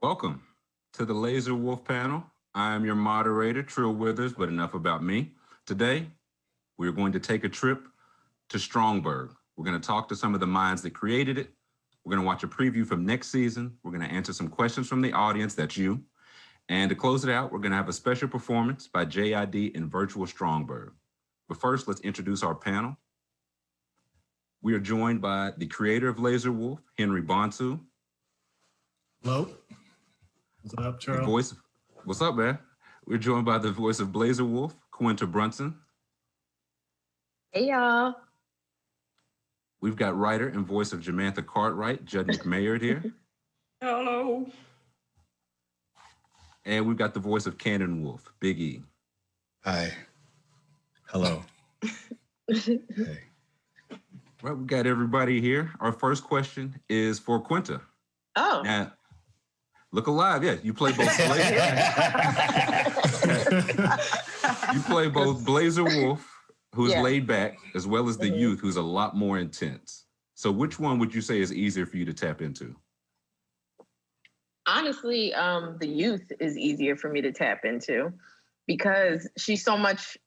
Welcome to the Lazor Wulf panel. I am your moderator, Trill Withers, but enough about me. Today, we're going to take a trip to Strongburg. We're going to talk to some of the minds that created it. We're going to watch a preview from next season. We're going to answer some questions from the audience, that's you. And to close it out, we're going to have a special performance by J.I.D. in virtual Strongburg. But first, let's introduce our panel. We are joined by the creator of Lazor Wulf, Henry Bonsu. Hello. What's up, Charles? What's up, man? We're joined by the voice of Lazor Wulf, Quinta Brunson. Hey, y'all. We've got writer and voice of Jamantha Cartwright, Judnick Mayard here. Hello. And we've got the voice of Cannon Wolf, Big E. Hi. Hello. Hey. Right, we got everybody here. Our first question is for Quinta. Oh. Now, look alive, yeah. You play both you play both Lazor Wulf, who's laid back, as well as the youth, who's a lot more intense. So which one would you say is easier for you to tap into? Honestly, the youth is easier for me to tap into because she's so much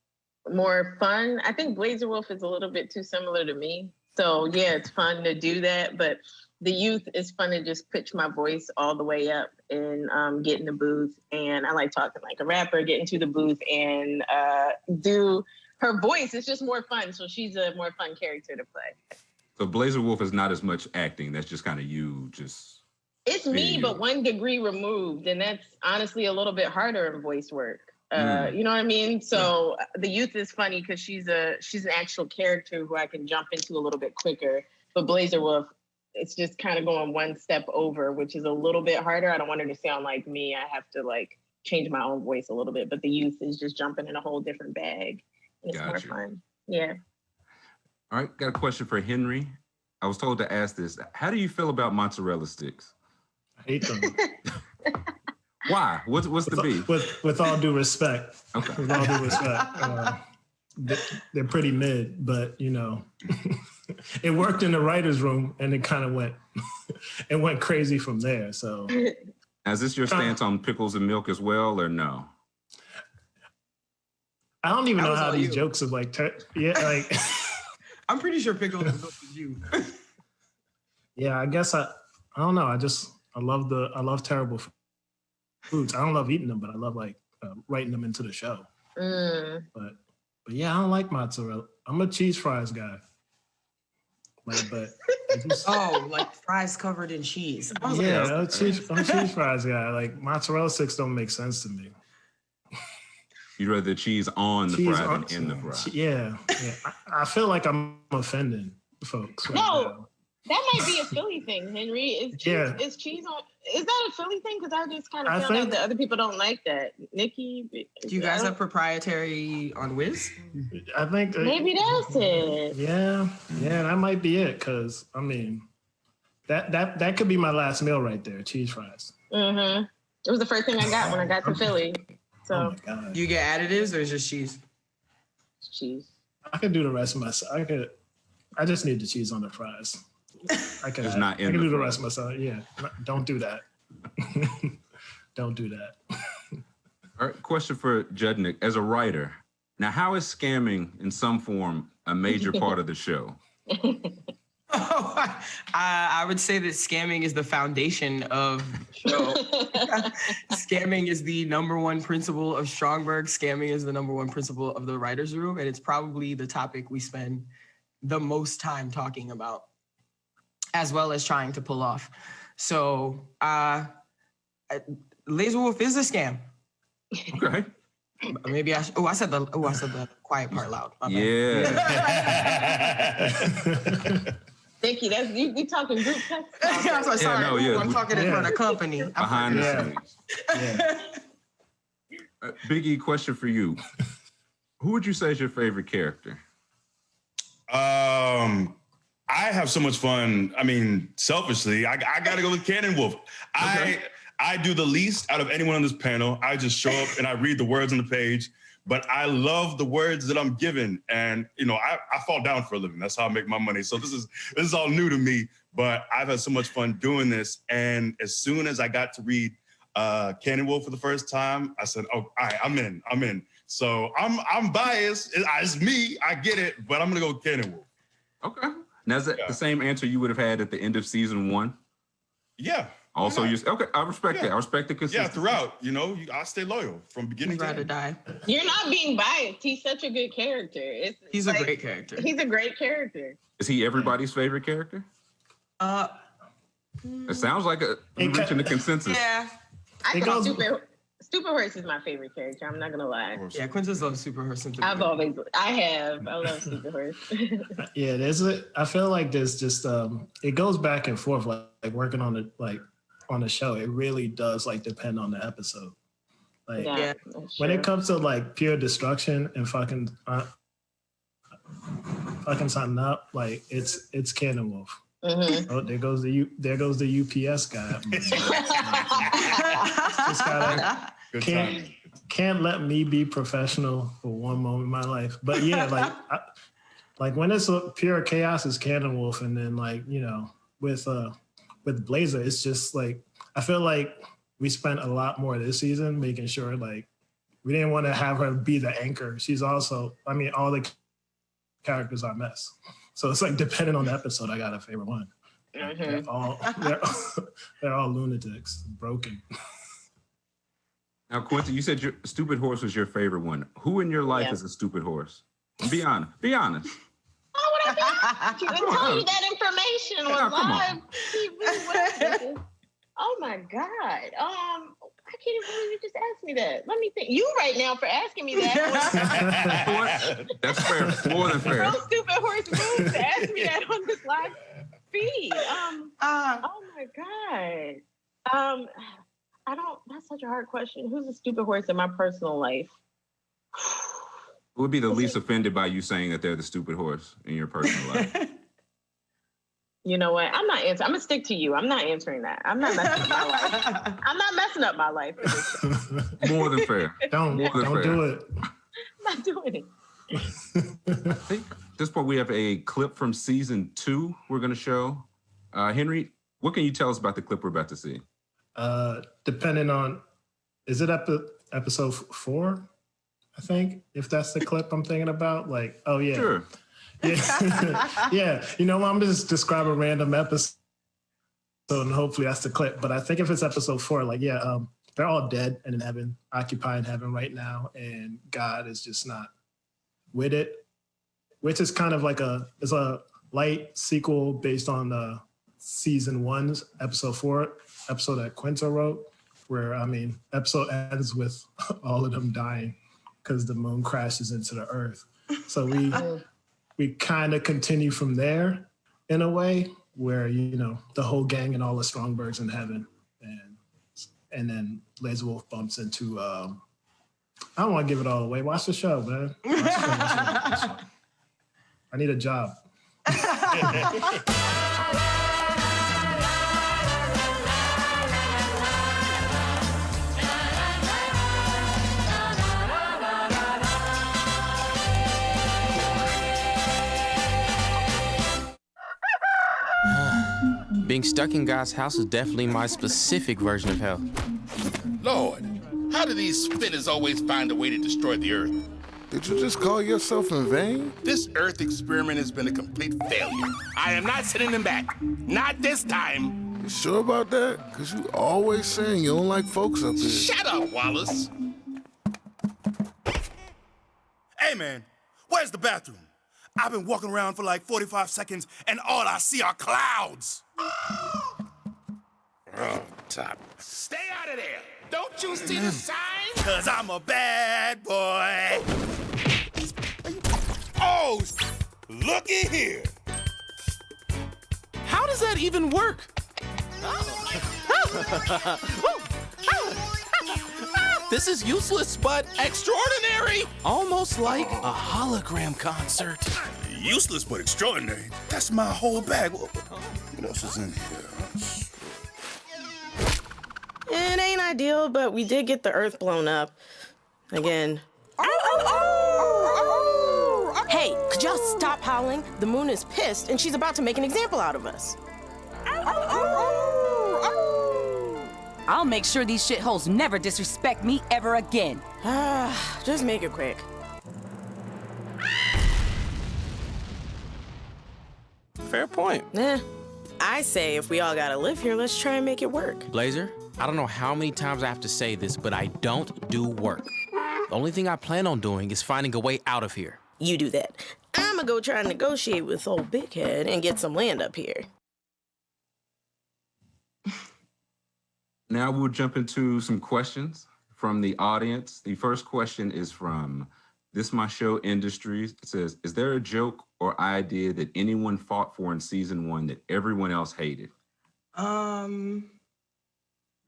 more fun. I think Lazor Wulf is a little bit too similar to me. So yeah, it's fun to do that, but the youth is fun to just pitch my voice all the way up and get in the booth. And I like talking like a rapper, get into the booth and do her voice. It's just more fun. So she's a more fun character to play. So Lazor Wulf is not as much acting. That's just kind of you just... It's me, but 1 degree removed. And that's honestly a little bit harder in voice work. You know what I mean? So the youth is funny because she's an actual character who I can jump into a little bit quicker. But Lazor Wulf, it's just kind of going 1 step over, which is a little bit harder. I don't want her to sound like me. I have to like change my own voice a little bit. But the youth is just jumping in a whole different bag. And it's more fun. Yeah. All right, got a question for Henry. I was told to ask this. How do you feel about mozzarella sticks? I hate them. Why? What's the beef? With all due respect. Okay. With all due respect. They're pretty mid, but you know, it worked in the writer's room and it kind of went crazy from there. So now, is this your stance on pickles and milk as well, or no? I don't even know how these jokes are like, like I'm pretty sure pickles and milk is you. Yeah, I guess I don't know. I love terrible foods. I don't love eating them, but I love like writing them into the show. But yeah, I don't like mozzarella. I'm a cheese fries guy. Like, but like fries covered in cheese. Yeah, I'm a cheese fries guy. Like mozzarella sticks don't make sense to me. You'd rather cheese on the fry than in the fry. Yeah. I feel like I'm offending folks. No. That might be a Philly thing, Henry. Is cheese on? Is that a Philly thing? Because I just kind of feel like the other people don't like that. Nikki, do you guys have proprietary on Wiz? I think maybe that's it. Yeah, that might be it. Because I mean, that could be my last meal right there. Cheese fries. It was the first thing I got when I got to Philly. So, oh my God. Do you get additives or is it just cheese? Cheese. I could do the rest of myself. I just need the cheese on the fries. I can do the rest myself. Yeah, don't do that. Don't do that. All right, question for Judnick. As a writer, now how is scamming in some form a major part of the show? I would say that scamming is the foundation of the show. Scamming is the #1 principle of Strongburg. Scamming is the #1 principle of the writer's room, and it's probably the topic we spend the most time talking about, as well as trying to pull off. So Lazor Wulf is a scam. Okay. Maybe I said the quiet part loud. Yeah. Thank you. That's you talking group text. I'm so sorry. I'm talking in front of company. Behind the scenes. Big E, question for you. Who would you say is your favorite character? I have so much fun. I mean, selfishly, I got to go with Cannon Wolf. Okay. I do the least out of anyone on this panel. I just show up and I read the words on the page, but I love the words that I'm given. And, you know, I fall down for a living. That's how I make my money. So this is all new to me, but I've had so much fun doing this. And as soon as I got to read Cannon Wolf for the first time, I said, "Oh, all right, I'm in." So I'm biased. It's me. I get it, but I'm gonna go with Cannon Wolf. Okay. Now, is that the same answer you would have had at the end of season 1? Yeah. Also, okay. I respect that. I respect the consistency. Yeah, throughout. I stay loyal from beginning to Ride or end. die. You're not being biased. He's such a good character. He's a great character. He's a great character. Is he everybody's favorite character? It sounds like we're reaching the consensus. Yeah. I think Stupid Horse is my favorite character. I'm not gonna lie. Yeah, Quinta's loves Super Horse. I love Stupid Horse. Yeah, I feel like there's just it goes back and forth, like working on the show. It really does depend on the episode. When it comes to pure destruction and fucking something up, it's Cannon Wolf. Mm-hmm. Oh, there goes the UPS guy. Just gotta, can't let me be professional for one moment in my life. But yeah, when it's pure chaos, it's Cannon Wolf, and then with Blazer, it's just I feel like we spent a lot more this season making sure we didn't want to have her be the anchor. She's also, all the characters are a mess. So it's depending on the episode, I got a favorite one. Mm-hmm. They're all lunatics, broken. Now, Quinta, you said your Stupid Horse was your favorite one. Who in your life is a stupid horse? Be honest. Be honest. Oh, would I be? Tell you that information on live TV. Oh my God. I can't even believe you just asked me that. Let me think. You right now for asking me that. That's fair. More than fair. Real Stupid Horse moves to ask me that on this live feed. Oh my God. That's such a hard question. Who's a stupid horse in my personal life? Who would be the least offended by you saying that they're the stupid horse in your personal life? You know what? I'm not answering. I'm gonna stick to you. I'm not answering that. I'm not messing up my life. I'm not messing up my life. More than fair. Don't do it. I'm not doing it. I think at this point we have a clip from season 2 we're going to show. Henry, what can you tell us about the clip we're about to see? Depending on, is it episode 4? I think, if that's the clip I'm thinking about. Oh yeah. Sure. Yeah. Yeah. I'm just describing a random episode and hopefully that's the clip. But I think if it's episode 4, they're all dead and in heaven, occupying heaven right now. And God is just not with it, which is kind of it's a light sequel based on season 1's episode 4, episode that Quinta wrote, where, episode ends with all of them dying because the moon crashes into the earth. So we kind of continue from there in a way where, the whole gang and all the Strongburgs in heaven. And then Lazor Wulf bumps into, I don't want to give it all away. Watch the show, man. Watch the show. I need a job. Being stuck in God's house is definitely my specific version of hell. Lord, how do these spinners always find a way to destroy the Earth? Did you just call yourself in vain? This Earth experiment has been a complete failure. I am not sending them back. Not this time. You sure about that? Because you always saying you don't like folks up here. Shut up, Wallace. Hey, man, where's the bathroom? I've been walking around for 45 seconds, and all I see are clouds. Oh, top. Stay out of there. Don't you see the sign? 'Cause I'm a bad boy. Oh, looky here. How does that even work? This is useless, but extraordinary. Almost like a hologram concert. Useless but extraordinary. That's my whole bag. What else is in here? It ain't ideal, but we did get the Earth blown up. Again. Hey, could y'all stop howling? The moon is pissed, and she's about to make an example out of us. I'll make sure these shitholes never disrespect me ever again. Just make it quick. Fair point. I say if we all gotta live here, let's try and make it work. Blazer, I don't know how many times I have to say this, but I don't do work. The only thing I plan on doing is finding a way out of here. You do that. I'ma go try and negotiate with old Big Head and get some land up here. Now we'll jump into some questions from the audience. The first question is from This My Show Industries. It says, is there a joke or idea that anyone fought for in season 1 that everyone else hated?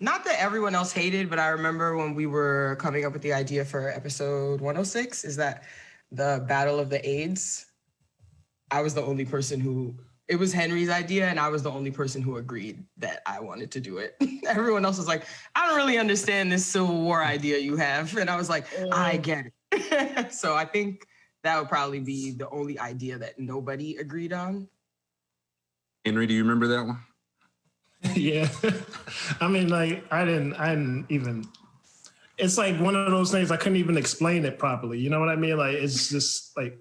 Not that everyone else hated, but I remember when we were coming up with the idea for episode 106, is that the Battle of the AIDS. I was the only person who, it was Henry's idea, and I was the only person who agreed that I wanted to do it. Everyone else was like, I don't really understand this Civil War idea you have. And I was like, I get it. So I think that would probably be the only idea that nobody agreed on. Henry, do you remember that one? Yeah. I mean, like, I didn't even, it's like one of those things I couldn't even explain it properly. You know what I mean? Like, it's just like,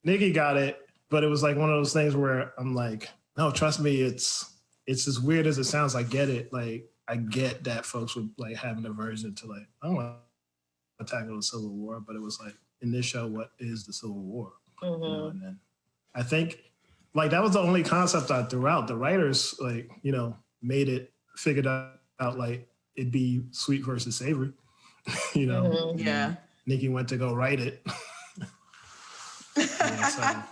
Nikki got it, but it was like one of those things where I'm like, no, trust me, it's as weird as it sounds. I get it. Like, I get that folks would like have an aversion to like, I don't want to tackle the Civil War, but it was like, in this show, what is the Civil War? Mm-hmm. You know, and then I think like that was the only concept I threw out. The writers, like, you know, figured out like it'd be sweet versus savory. You know, Mm-hmm. Yeah. Nikki went to go write it. Yeah, so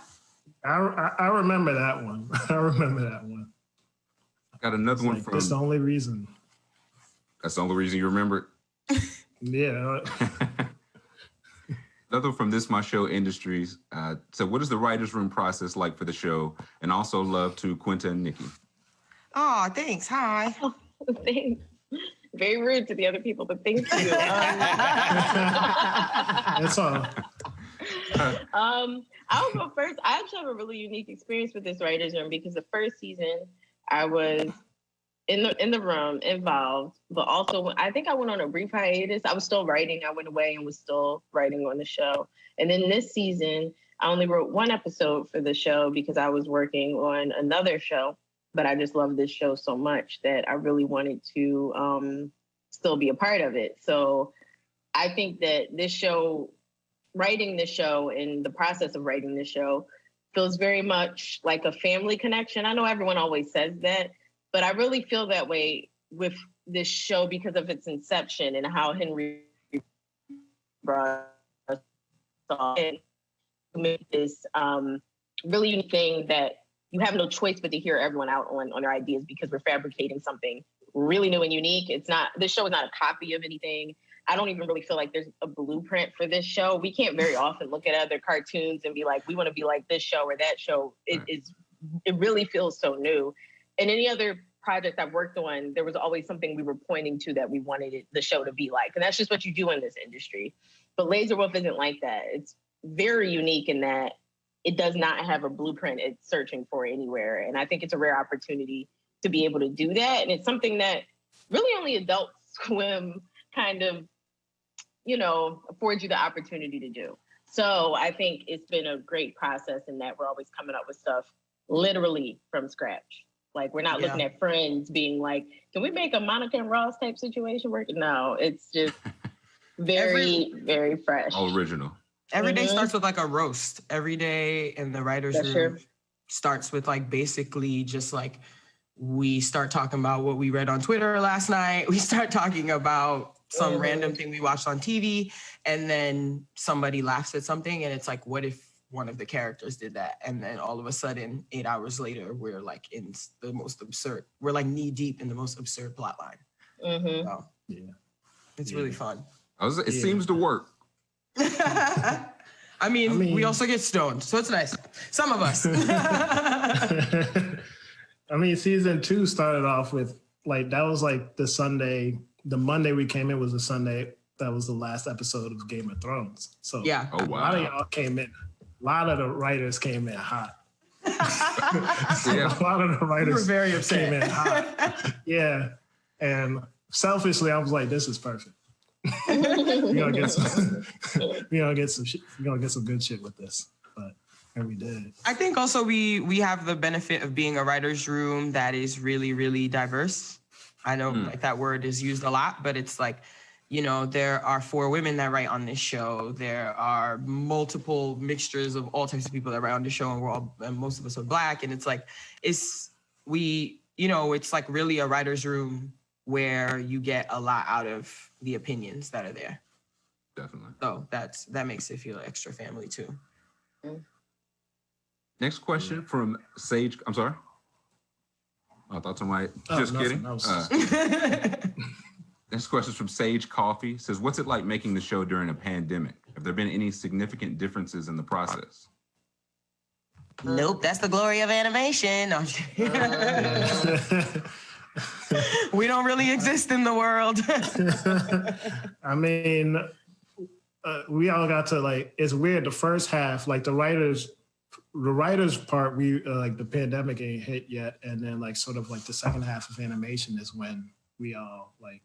I remember that one. I remember that one. Got another one Like, from. that's the only reason. That's the only reason you remember it? Yeah. Another from This My Show Industries. So what is the writer's room process like for the show? And also love to Quinta and Nikki. Oh, thanks. Hi. Thanks. Very rude to the other people, but thank you. That's all. I'll go first. I actually have a really unique experience with this writer's room because the first season I was in the room involved, but also I think I went on a brief hiatus. I was still writing. I went away and was still writing on the show. And then this season, I only wrote one episode for the show because I was working on another show. But I just love this show so much that I really wanted to still be a part of it. So I think that this show, writing this show and the process of writing this show feels very much like a family connection. I know everyone always says that, but I really feel that way with this show because of its inception and how Henry brought us on this really unique thing that you have no choice but to hear everyone out on their ideas because we're fabricating something really new and unique. This show is not a copy of anything. I don't even really feel like there's a blueprint for this show. We can't very often look at other cartoons and be like, we want to be like this show or that show. It really feels so new. And any other project I've worked on, there was always something we were pointing to that we wanted the show to be like. And that's just what you do in this industry. But Lazor Wulf isn't like that. It's very unique in that it does not have a blueprint it's searching for anywhere. And I think it's a rare opportunity to be able to do that. And it's something that really only Adult Swim kind of, you know, affords you the opportunity to do. So I think it's been a great process in that we're always coming up with stuff literally from scratch. Like we're not looking at Friends being like, can we make a Monica and Ross type situation work? No, it's just very, very fresh. Original. Every day starts with like a roast. Every day in the writer's room starts with like basically just like we start talking about what we read on Twitter last night. We start talking about some random thing we watched on TV, and then somebody laughs at something, and it's like, what if one of the characters did that? And then all of a sudden, 8 hours later, we're like in the most absurd. We're like knee deep in the most absurd plot line. So, it's really fun. It seems to work. I mean, we also get stoned, so it's nice. Some of us. I mean, season 2 started off with like, that was like the Monday we came in was the Sunday. That was the last episode of Game of Thrones. So yeah. A lot of y'all came in. A lot of the writers came in hot. A lot of the writers very upset. came in hot. Yeah. And selfishly, I was like, this is perfect. We're gonna get some, we're gonna get some shit. We're gonna get some good shit with this. And we did. I think also we have the benefit of being a writer's room that is really, really diverse. I know like that word is used a lot, but it's like, you know, there are 4 women that write on this show. There are multiple mixtures of all types of people that write on the show, and most of us are Black. And it's like, it's like really a writer's room where you get a lot out of the opinions that are there. Definitely. So that makes it feel extra family too. Next question from Sage. I'm sorry. I thought somebody. Just kidding. Next question is from Sage Coffee. Says, "What's it like making the show during a pandemic? Have there been any significant differences in the process?" Nope, that's the glory of animation. No, we don't really exist in the world. I mean, we all got to like. It's weird. The first half, like the writers part, we like the pandemic ain't hit yet, and then like sort of like the second half of animation is when we all like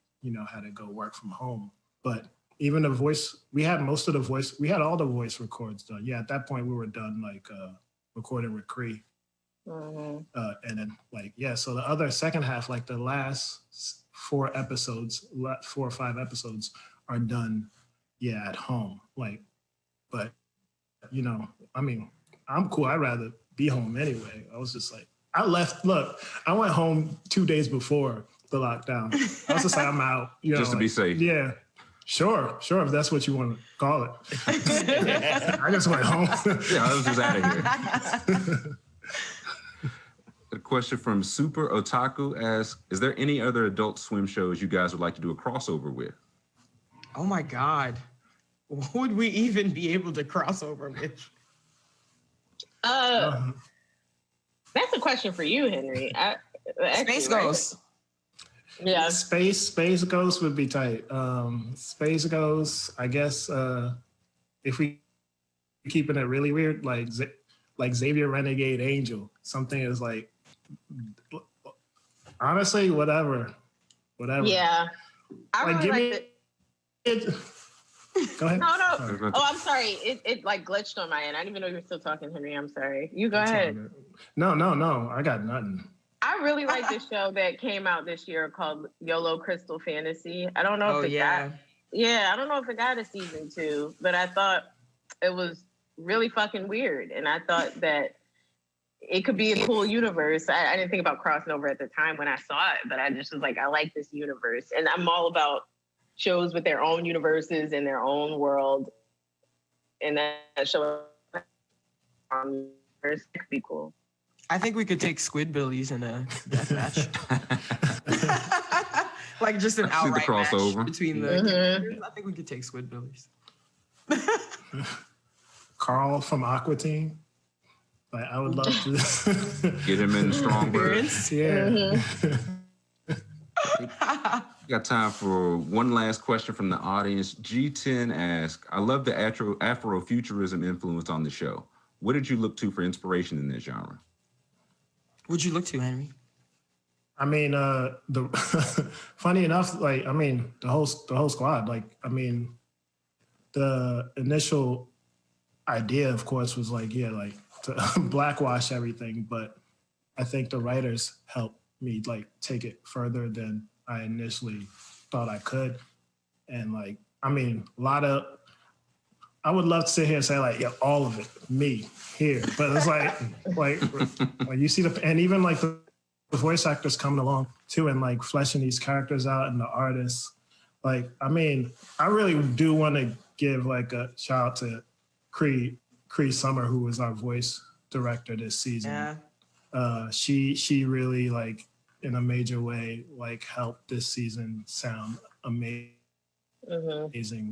had to go work from home. But even the voice, we had all the voice records done. Yeah, at that point we were done like recording with Cree. And then like so the other second half, like the last 4 or 5 episodes are done at home. Like, but I mean, I'm cool. I'd rather be home anyway. I was just like, I went home 2 days before the lockdown. I was just like, I'm out. Just to be safe. Yeah. Sure, if that's what you want to call it. I just went home. I was just out of here. A question from Super Otaku asks, is there any other Adult Swim shows you guys would like to do a crossover with? Oh my God. What would we even be able to cross over with? That's a question for you, Henry. Space Ghost. Yeah. Space Ghost would be tight. Space Ghost, I guess, if we keeping it really weird, like Xavier Renegade Angel, something is like, honestly, whatever. Yeah. I like, really like it. Go ahead. No. Oh, I'm sorry. It like glitched on my end. I didn't even know you were still talking, Henry. I'm sorry. You go ahead. No. I got nothing. I really like this show that came out this year called YOLO Crystal Fantasy. I don't know if I don't know if it got a season 2, but I thought it was really fucking weird. And I thought that it could be a cool universe. I didn't think about crossing over at the time when I saw it, but I just was like, I like this universe. And I'm all about shows with their own universes and their own world. And that show could be cool. I think we could take Squidbillies in a death match. Like just an outright crossover match between the characters. I think we could take Squidbillies. Carl from Aqua Teen. Like, I would love to get him in Strongburg. Got time for one last question from the audience. G10 asks, I love the Afrofuturism influence on the show. What did you look to for inspiration in this genre? What'd you look to, Henry? I mean, funny enough, like, I mean, the whole squad, like, I mean, the initial idea, of course, was like, to blackwash everything. But I think the writers helped me like take it further than I initially thought I could. And like, I mean, I would love to sit here and say like, all of it, me here. But it's like you see and even like the voice actors coming along too and like fleshing these characters out and the artists. Like, I mean, I really do want to give like a shout out to Cree Summer, who was our voice director this season. Yeah. She really like in a major way like helped this season sound amazing.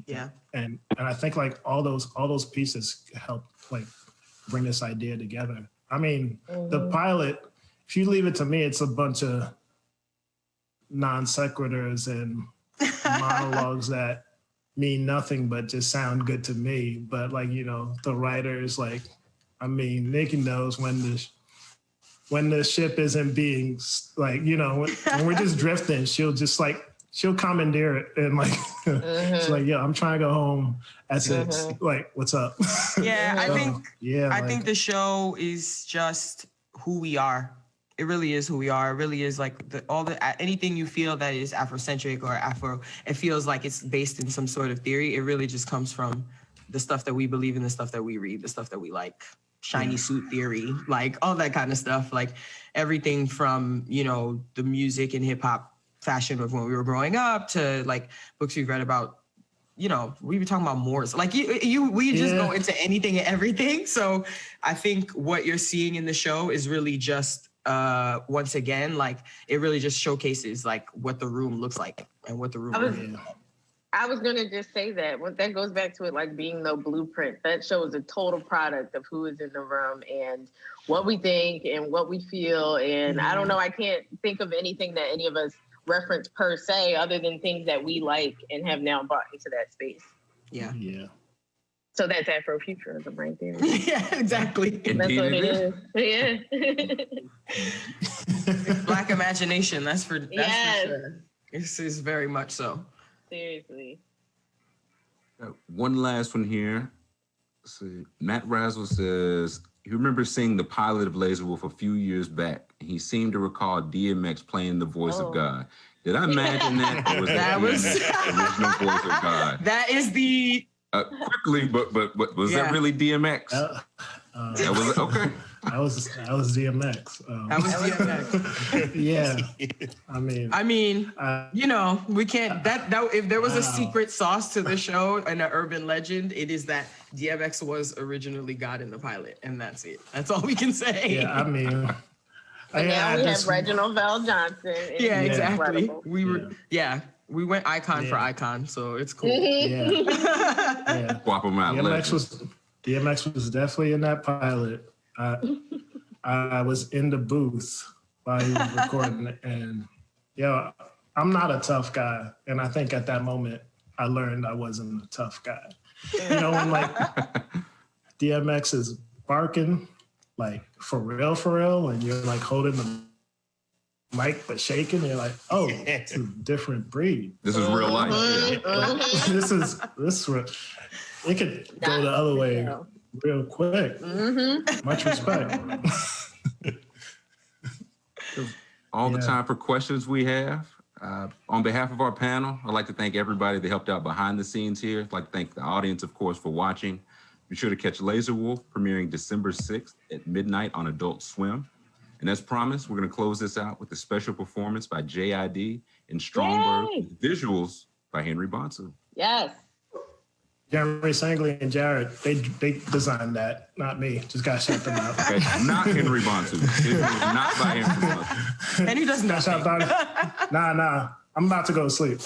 Yeah. And I think like all those pieces helped like bring this idea together. I mean, the pilot, if you leave it to me, it's a bunch of non sequiturs and monologues that mean nothing but just sound good to me. But like, the writers, like, I mean, Nikki knows when the ship isn't being like, when we're just drifting, she'll just like she'll commandeer it and like she's like, yeah, I'm trying to go home at 6. Like, what's up? Yeah, I think I like, think the show is just who we are. It really is who we are. It really is like anything you feel that is Afrocentric or Afro, it feels like it's based in some sort of theory. It really just comes from the stuff that we believe in, the stuff that we read, the stuff that we like. Shiny suit theory, like all that kind of stuff. Like everything from, you know, the music and hip hop fashion of when we were growing up to like books we've read about, you know, we were talking about Moors. Like we just go into anything and everything. So I think what you're seeing in the show is really just once again, like it really just showcases like what the room looks like and what the room is. I was gonna just say that that goes back to it like being the blueprint. That shows a total product of who is in the room and what we think and what we feel. And I don't know, I can't think of anything that any of us reference per se, other than things that we like and have now brought into that space. Yeah. Yeah. So that's Afrofuturism right there. Yeah, exactly. That's what it is. Yeah. Black imagination. That's for Yes. sure. This is very much so. Seriously. One last one here. Let's see. Matt Razzle says he remembers seeing the pilot of Lazor Wulf a few years back. He seemed to recall DMX playing the voice of God. Did I imagine that? Or was that the original voice of God? That is the quickly, but was that really DMX? That was okay. That was DMX. That was DMX. Yeah. I mean, you know, we can't that if there was a secret sauce to the show and an urban legend, it is that DMX was originally God in the pilot, and that's it. That's all we can say. Yeah, I mean. And now we have Reginald Val Johnson. Yeah, exactly. Incredible. We went icon for icon, so it's cool. Yeah. Swap them out. DMX was definitely in that pilot. I was in the booth while he was recording it, and I'm not a tough guy, and I think at that moment I learned I wasn't a tough guy. You know, when like DMX is barking, like for real, and you're like holding the mic but shaking, you're like, oh, it's a different breed. This is real life. This is real. It could go the other way real quick. Much respect. All the time for questions we have. On behalf of our panel, I'd like to thank everybody that helped out behind the scenes here. I'd like to thank the audience, of course, for watching. Be sure to catch Lazor Wulf premiering December 6th at midnight on Adult Swim. And as promised, we're going to close this out with a special performance by J.I.D. in Strongburg, visuals by Henry Bonsu. Yes. Jeremy Sangley and Jared, they designed that, not me. Just got to shout them out. Okay, not Henry Bonsu. It was not by Henry Bonsu. And he does nothing. Nah. I'm about to go to sleep.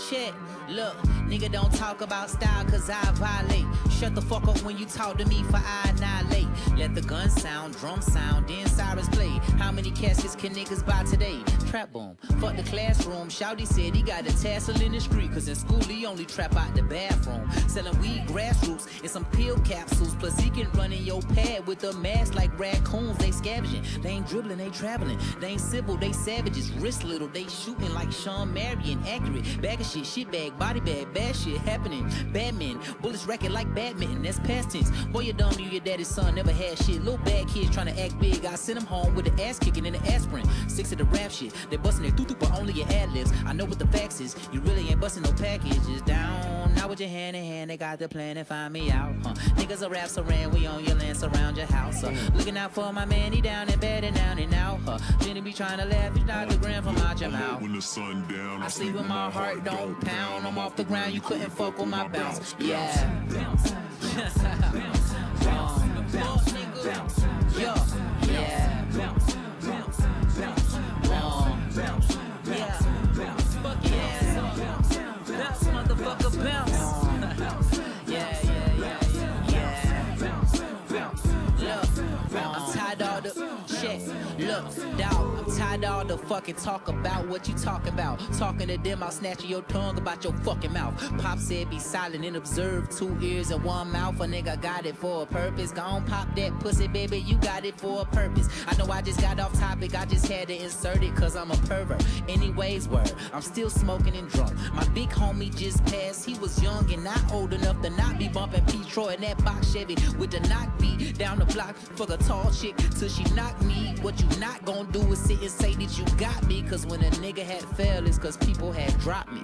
Shit, look, nigga don't talk about style cause I violate. Shut the fuck up when you talk to me for I annihilate. Let the gun sound, drum sound, then sirens play. How many caskets can niggas buy today? Trap boom, fuck the classroom. Shouty said he got a tassel in the street cause in school he only trap out the bathroom. Selling weed, grassroots, and some pill capsules. Plus he can run in your pad with a mask like raccoons. They scavenging, they ain't dribbling, they traveling. They ain't civil, they savages. Wrist little, they shooting like Sean Marion. Accurate, bag of shit bag, body bag, bad shit happening. Bad men, bullets wrecking like badminton, that's past tense. Boy, you don't know your daddy's son never had shit. Little bad kids trying to act big. I sent them home with the ass kicking and the aspirin. 6 of the rap shit, they busting their tutu, but only your ad libs. I know what the facts is, you really ain't busting no packages down. Now with your hand in hand, they got the plan to find me out. Niggas a rap saran, we on your land, surround your house. Looking out for my man, he down in bed and down and out. Jenny be trying to laugh, you knock the gram from out your mouth. When the sun down, I sleep with my heart don't pound. I'm off the ground, you couldn't fuck with my bounce. Yeah. Motherfucker bounce. Look, I'm tired of all the shit. Look, dog, I'm tired of all the to fucking talk about what you talking about. Talking to them, I'll snatch your tongue about your fucking mouth. Pop said be silent and observe, 2 ears and 1 mouth. A nigga got it for a purpose. Gon' pop that pussy, baby, you got it for a purpose. I know I just got off topic, I just had to insert it cause I'm a pervert. Anyways, word, I'm still smoking and drunk. My big homie just passed, he was young and not old enough to not be bumping P. Troy in that box Chevy with the knock beat down the block for the tall chick till she knock me. What you not gonna do is sit and say that you got me, cause when a nigga had failed, it's cause people had dropped me.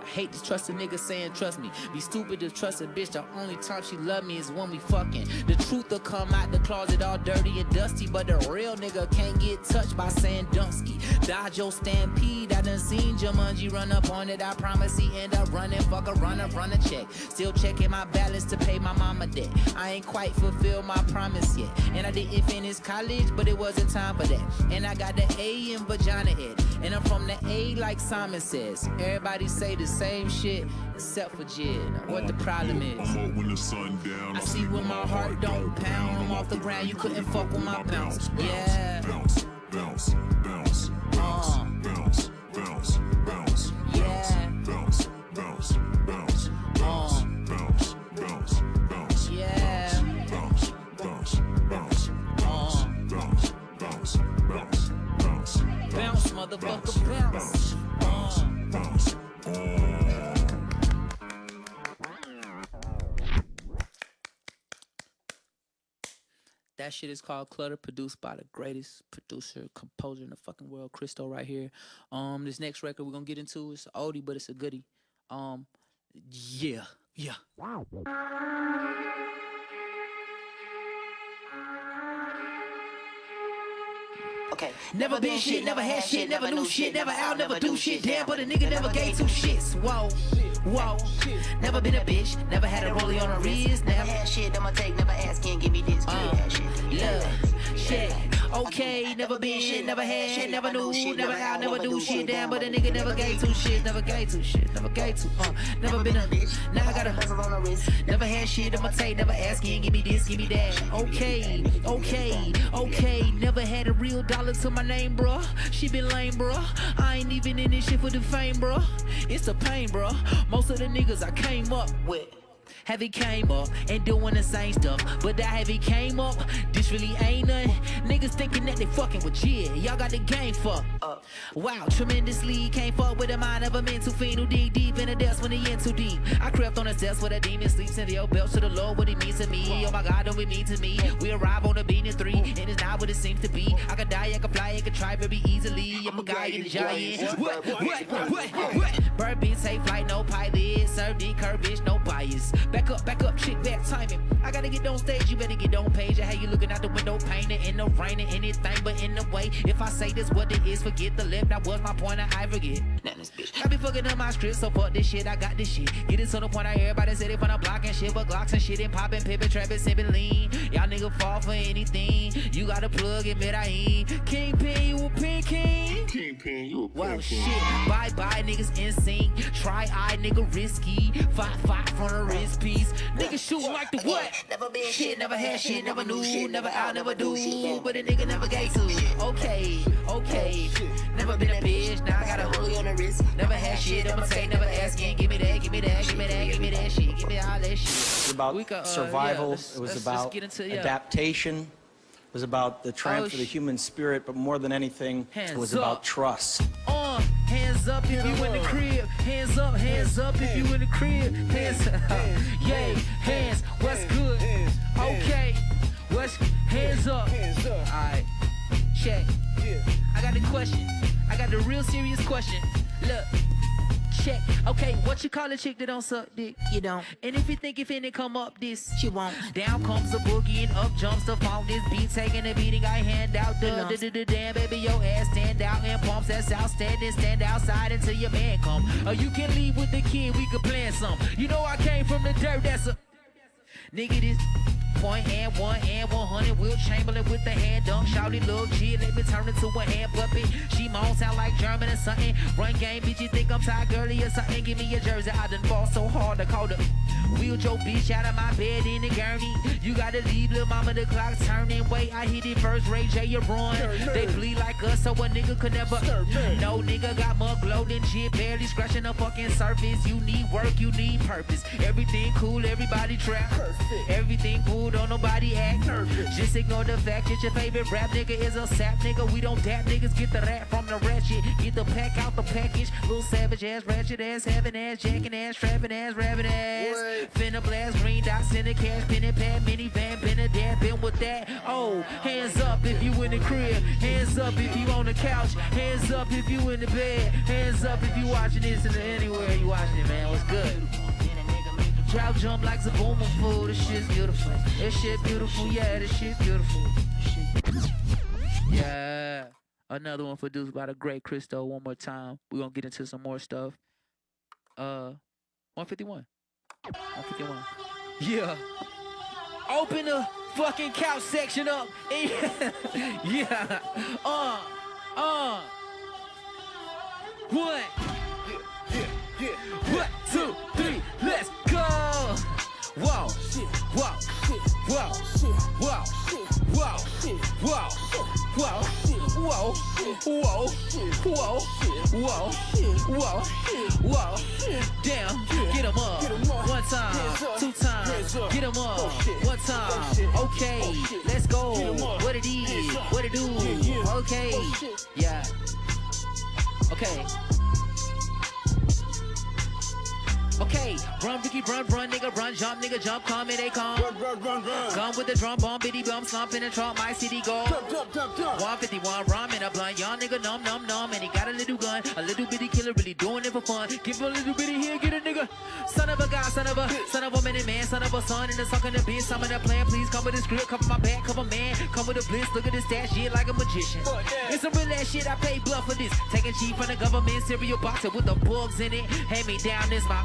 I hate to trust a nigga saying trust me. Be stupid to trust a bitch. The only time she love me is when we fucking. The truth will come out the closet all dirty and dusty, but the real nigga can't get touched by saying Dunsky. Dodge your stampede. I done seen Jumanji run up on it. I promise he end up running. Fuck a run a check. Still checking my balance to pay my mama debt. I ain't quite fulfilled my promise yet. And I didn't finish college, but it wasn't time for that. And I got the A in vagina head. And I'm from the A like Simon says. Everybody say the same shit except for Jid. What the problem is? I'm up when the sun down. I see when my heart don't pound. I'm off the ground, you couldn't fuck with my bounce. Yeah. Bounce, bounce, bounce, bounce, bounce, bounce, bounce. Yeah. Bounce, bounce, bounce, bounce, bounce, bounce, bounce. Yeah. Bounce, bounce, bounce, bounce, bounce, bounce, bounce, bounce. Bounce, motherfucker, bounce. Bounce. That shit is called Clutter, produced by the greatest producer, composer in the fucking world, Christo right here. This next record we're gonna get into is an oldie, but it's a goodie. Yeah. Wow. Okay. Never been shit, never had shit, never knew shit, never out, never do shit. Damn, but a nigga never gave 2 shits. Whoa. Never been a bitch, never had a rollie on a wrist. Never had shit, I'ma take, never ask, can't give me this. Shit. Okay, never been shit, never had shit, never knew, never out, never do shit. Damn, but a nigga never gave 2 shit, never gave 2 shit, never gave 2. Never been a bitch, now I got a hustle on the wrist. Never had shit, I'ma take, never ask, can't give me this, give me that. Okay, never had a real dollar to my name, bruh. She been lame, bruh. I ain't even in this shit for the fame, bruh. It's the pain, bruh. Most of the niggas I came up with heavy came up and doing the same stuff, but that heavy came up, this really ain't nothing. Niggas thinking that they fucking with Jid, y'all got the game fucked up. Wow, tremendously can't fuck with a mind never meant to fiend who dig deep in the depths when he in too deep. I crept on the steps where the demon sleeps in the old belt to the Lord, what it means to me. Oh my God, don't it mean to me? We arrive on the beat in 3, and it's not what it seems to be. I can die, I can fly, I can try very easily. I'm a guy in the giant. What? Bird beats take flight, no pilot. Served in curb, bitch, no bias. Back up, chick, back timing. I gotta get on stage, you better get on page. I had you looking out the window, painting in the rain and anything but in the way. If I say this what it is, forget the left. That was my point, I forget. I be fucking up my script, so fuck this shit, I got this shit. Get it to the point I hear everybody say they from the block and shit, but Glocks and shit and popping, pippin', trapping, sipping lean. Y'all nigga fall for anything. You gotta plug it, man, I ain't. Kingpin, you a pin king? Kingpin, you a pin wow, king. Shit, bye, niggas in sync. Try-eye, nigga, risky. Fight from the wrist piece. Nigga shoot like the what? Never been shit, never had shit, never knew, never out, never do. But a nigga never gave to. Okay. Never been a bitch, now I got a holy on the wrist. Never had shit, I'ma take, never asking. Give me that shit, give me all that shit. It was about survival. It was about adaptation. It was about the triumph of the human spirit, but more than anything, it was about trust. Hands up if you in the crib. Hands up if you in the crib. Hands up. Yay, hands. What's good? Okay. What's hands up? Alright. Check. I got a question. I got the real serious question. Look. Check. Okay, what you call a chick that don't suck dick? You don't. And if you think if it come up this, you won't. Down comes the boogie and up jumps the phone. This beat taking a beating, I hand out the damn baby, your ass stand out and pumps. That's outstanding. Stand outside until your man come. Or you can leave with the kid, we could plan some. You know I came from the dirt, that's a nigga this. Point and 100 Will Chamberlain with the hand dunk. Shouty little G, let me turn into a hand puppet. She moan sound like German or something. Run game, bitch, you think I'm tired girly or something? Give me your jersey, I done ball so hard I called her Wheeled your bitch out of my bed in the gurney. You gotta leave, little mama, the clock's turning. Wait, I hit it first, Ray J, you run. They bleed like us, so a nigga could never. No nigga got more glow than shit, barely scratching the fucking surface. You need work, you need purpose. Everything cool, everybody trap. Everything cool, don't nobody act. Just ignore the fact that your favorite rap nigga is a sap nigga. We don't dap niggas, get the rat from the ratchet. Get the pack out the package. Little savage ass, ratchet ass, having ass, jacking ass, trapping ass, rapping ass. Finna blast, green dots in the cash, pen and pad, minivan, been a dad, been with that. Oh, hands up if you in the crib. Hands up if you on the couch. Hands up if you in the bed. Hands up if you watching this and anywhere you watching it, man. What's good? Drop jump like a boomer fool. This shit's beautiful. This shit beautiful. Yeah, this shit's beautiful. Yeah. Another one produced by the great Christo. One more time. We're gonna get into some more stuff. 151. 151. Yeah. Open the fucking couch section up. Yeah. One. Yeah. 1, 2, 3, let's go. Whoa. Whoa. Whoa. Whoa. Whoa. Whoa. Whoa. Whoa. Whoa. Whoa. Whoa. Whoa. Whoa. Damn. Get 'em up. 1 time. 2 times. Get 'em up. 1 time. Okay. Let's go. What it is. What it do. Okay. Yeah. Okay. Okay, run, Ricky, run, nigga, run, jump, come, and they come. Run. Come with the drum, bomb, bitty, bum, slump in the trunk, my city go. Jump. 151, rum in a blunt, young nigga, numb, and he got a little gun, a little bitty killer, really doing it for fun. Give him a little bitty here, get a nigga. Son of a god, son of a minute man, son of a son, in the suck in the bitch, some of that plan, please come with a script, cover my back, cover man, come with a blitz, look at this stash shit like a magician. It's some real ass shit, I pay bluff for this. Taking cheap from the government, cereal boxer with the bugs in it. Hand me down, this my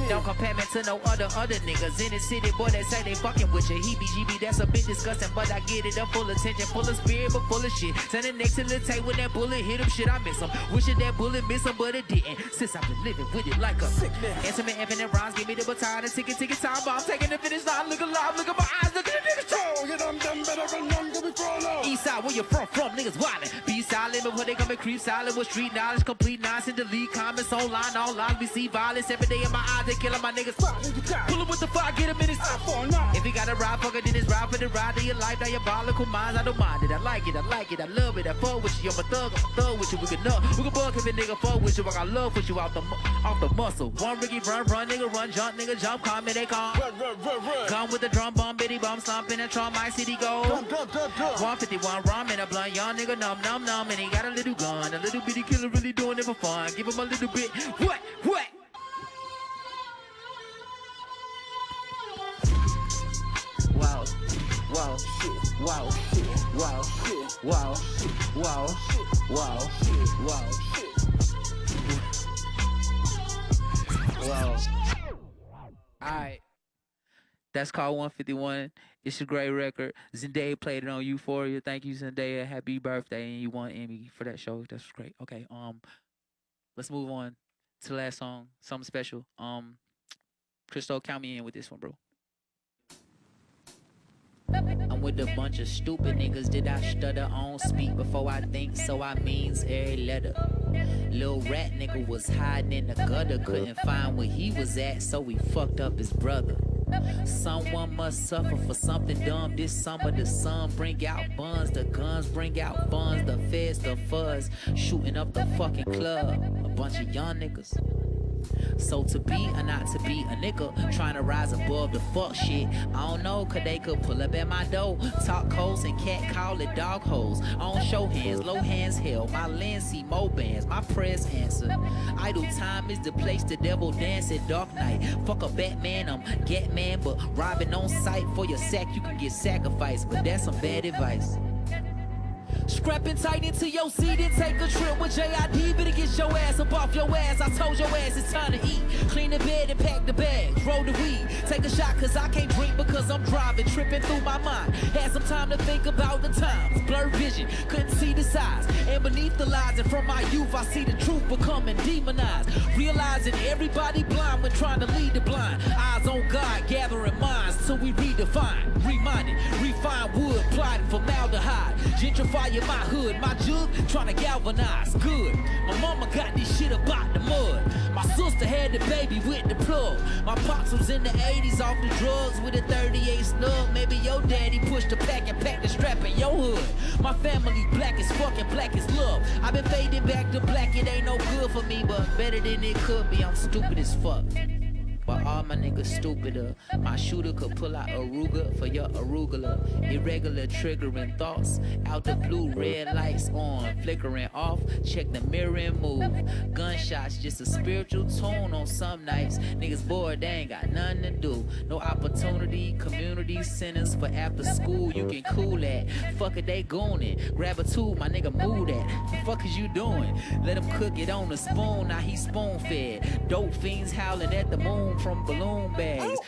don't compare me to no other niggas in the city, boy, that say they fucking with you. Heebie-jeebie, that's a bit disgusting, but I get it. I'm full attention, full of spirit, but full of shit. Standing next to the tape when that bullet hit him, shit, I miss him. Wishing that bullet miss him, but it didn't. Since I've been living with it like a sickness. Intimate, infinite rhymes, give me the baton and ticket time, but I'm taking the finish line. Look alive, look at my eyes, look at the niggas. East side, where you from, niggas wildin'. Be silent before they come and creep silent with street knowledge, complete nonsense, delete comments online, all lies, we see violence every day in my eyes, they killing my niggas. Pull him with the fire, get him in his If he got a ride, fuck it, then it's ride for the ride of your life, diabolical minds, I don't mind it, I like it, I love it, I fuck with you, I'm a thug with you, we can bug if a nigga fuck with you, I got love with you off the muscle. One Ricky, run, nigga, run, nigga, jump, come, and they come. Come with the drum, bomb, bitty, bum, slump in the trunk, my city go. 151, rum in a blunt, young nigga, numb, and he got a little gun, a little bitty killer, really doing it for fun, give him a little bit, what? Wow. Alright. That's called 151. It's a great record. Zendaya played it on Euphoria. Thank you, Zendaya. Happy birthday. And you won Emmy for that show. That's great. Okay. Let's move on to the last song. Something special. Christo, count me in with this one, bro. I'm with a bunch of stupid niggas. Did I stutter on speak before I think? So I means every letter. Lil rat nigga was hiding in the gutter. Couldn't find where he was at, so he fucked up his brother. Someone must suffer for something dumb. This summer the sun bring out buns, the guns bring out funds, the feds, the fuzz, shooting up the fucking club. A bunch of young niggas. So to be or not to be a nigga, trying to rise above the fuck shit. I don't know, cause they could pull up at my door, talk codes and cat call it dog holes. I don't show hands, low hands hell. My lens see mo bands, my prayers answer. Idle time is the place the devil dance at dark night. Fuck a Batman, I'm Gatman, but robbing on sight for your sack you can get sacrificed. But that's some bad advice. Scrapping tight into your seat and take a trip with J.I.D. Better get your ass up off your ass. I told your ass it's time to eat. Clean the bed and pack the bags. Roll the weed. Take a shot cause I can't drink because I'm driving. Tripping through my mind. Had some time to think about the times. Blurred vision. Couldn't see the size. And beneath the lies and from my youth I see the truth becoming demonized. Realizing everybody blind when trying to lead the blind. Eyes on fine, reminded, refined wood, plotting formaldehyde. Gentrifying my hood, my jug trying to galvanize. Good. My mama got this shit about the mud. My sister had the baby with the plug. My pops was in the 80s off the drugs with a 38 snug. Maybe your daddy pushed the pack and packed the strap in your hood. My family black as fuck and black as love. I've been fading back to black, it ain't no good for me, but better than it could be. I'm stupid as fuck. But all my niggas stupider. My shooter could pull out Aruga for your arugula. Irregular triggering thoughts. Out the blue, red lights on, flickering off. Check the mirror and move. Gunshots, just a spiritual tone on some nights. Niggas bored, they ain't got nothing to do. No opportunity, community centers for after school. You can cool that. Fuck it, they goonin'. Grab a tool, my nigga move that. The fuck is you doing? Let him cook it on a spoon, now he spoon fed. Dope fiends howling at the moon from balloon bags.